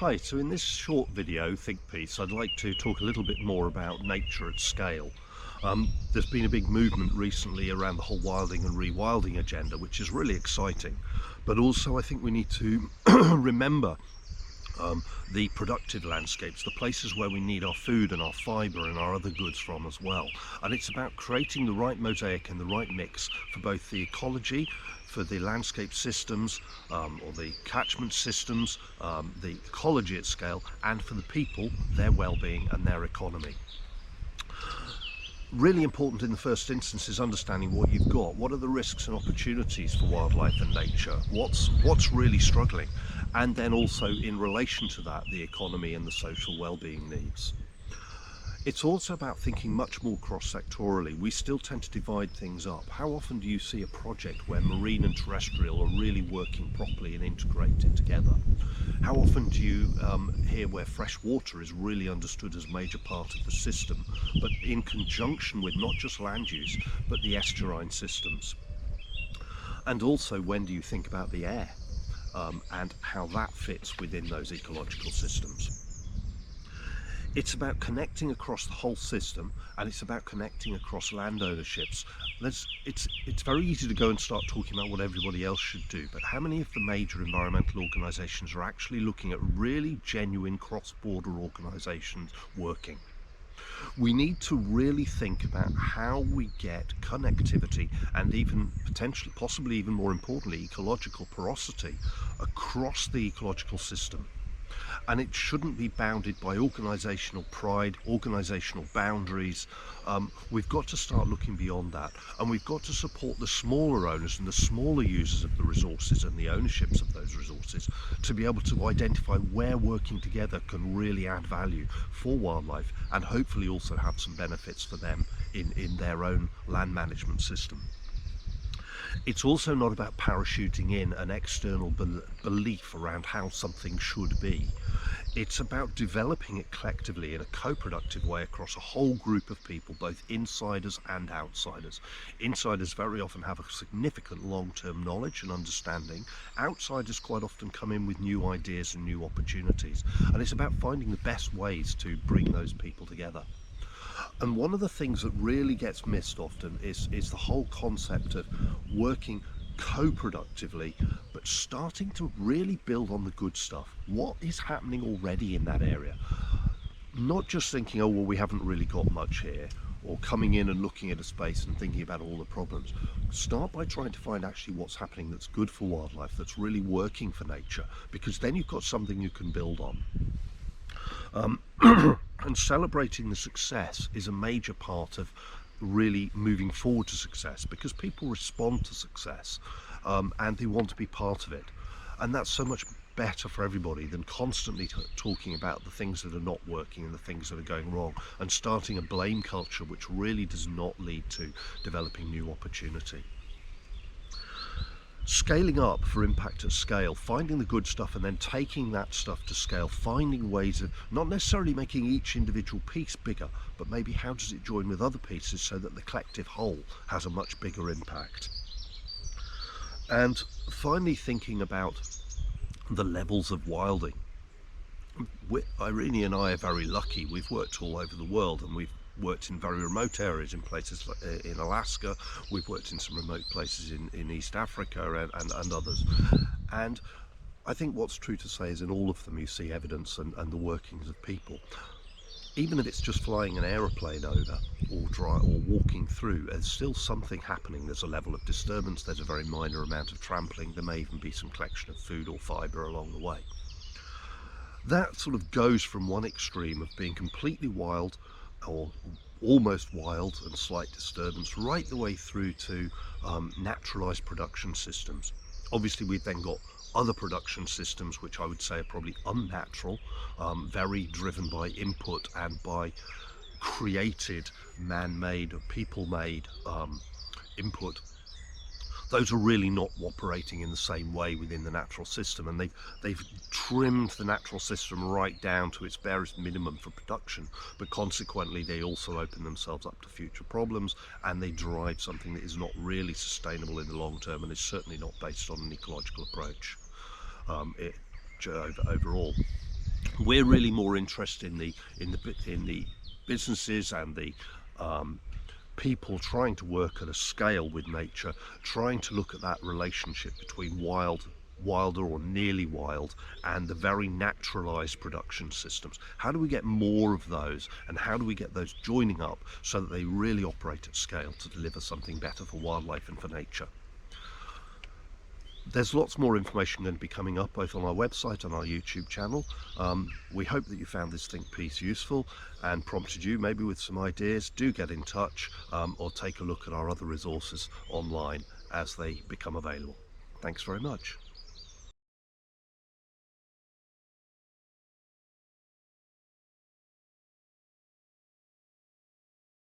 Hi, so in this short video think piece I'd like to talk a little bit more about nature at scale. There's been a big movement recently around the whole wilding and rewilding agenda, which is really exciting, but also I think we need to remember the productive landscapes, the places where we need our food and our fibre and our other goods from as well. And it's about creating the right mosaic and the right mix for both the ecology, for the landscape systems or the catchment systems, the ecology at scale, and for the people, their well-being and their economy. Really important in the first instance is understanding what you've got. What are the risks and opportunities for wildlife and nature? What's really struggling? And then also in relation to that, the economy and the social well-being needs. It's also about thinking much more cross-sectorally. We still tend to divide things up. How often do you see a project where marine and terrestrial are really working properly and integrated together? How often do you hear where fresh water is really understood as a major part of the system, but in conjunction with not just land use, but the estuarine systems? And also, when do you think about the air and how that fits within those ecological systems? It's about connecting across the whole system, and it's about connecting across land ownerships. It's very easy to go and start talking about what everybody else should do, but how many of the major environmental organisations are actually looking at really genuine cross-border organisations working? We need to really think about how we get connectivity and even potentially, possibly even more importantly, ecological porosity across the ecological system. And it shouldn't be bounded by organisational pride, organisational boundaries. We've got to start looking beyond that, and we've got to support the smaller owners and the smaller users of the resources and the ownerships of those resources to be able to identify where working together can really add value for wildlife and hopefully also have some benefits for them in their own land management system. It's also not about parachuting in an external belief around how something should be. It's about developing it collectively in a co-productive way across a whole group of people, both insiders and outsiders. Insiders very often have a significant long-term knowledge and understanding. Outsiders quite often come in with new ideas and new opportunities. And it's about finding the best ways to bring those people together. And one of the things that really gets missed often is the whole concept of working co-productively, but starting to really build on the good stuff. What is happening already in that area? Not just thinking, oh, well, we haven't really got much here, or coming in and looking at a space and thinking about all the problems. Start by trying to find actually what's happening that's good for wildlife, that's really working for nature, because then you've got something you can build on. And celebrating the success is a major part of really moving forward to success, because people respond to success and they want to be part of it, and that's so much better for everybody than constantly talking about the things that are not working and the things that are going wrong and starting a blame culture which really does not lead to developing new opportunity. Scaling up for impact at scale, finding the good stuff and then taking that stuff to scale, finding ways of not necessarily making each individual piece bigger, but maybe how does it join with other pieces so that the collective whole has a much bigger impact. And finally, thinking about the levels of wilding. Irene and I are very lucky. We've worked all over the world, and we've worked in very remote areas, in places like in Alaska. We've worked in some remote places in East Africa and others. And I think what's true to say is in all of them you see evidence and the workings of people. Even if it's just flying an aeroplane over or walking through, there's still something happening. There's a level of disturbance, there's a very minor amount of trampling, there may even be some collection of food or fibre along the way. That sort of goes from one extreme of being completely wild or almost wild and slight disturbance right the way through to naturalized production systems. Obviously we've then got other production systems which I would say are probably unnatural, very driven by input and by created, man-made or people-made input. Those are really not operating in the same way within the natural system, and they've trimmed the natural system right down to its barest minimum for production, but consequently they also open themselves up to future problems, and they drive something that is not really sustainable in the long term and is certainly not based on an ecological approach overall. We're really more interested in the businesses and the people trying to work at a scale with nature, trying to look at that relationship between wilder or nearly wild and the very naturalized production systems. How do we get more of those, and how do we get those joining up so that they really operate at scale to deliver something better for wildlife and for nature? There's lots more information going to be coming up both on our website and our YouTube channel. We hope that you found this think piece useful and prompted you maybe with some ideas. Do get in touch, or take a look at our other resources online as they become available. Thanks very much.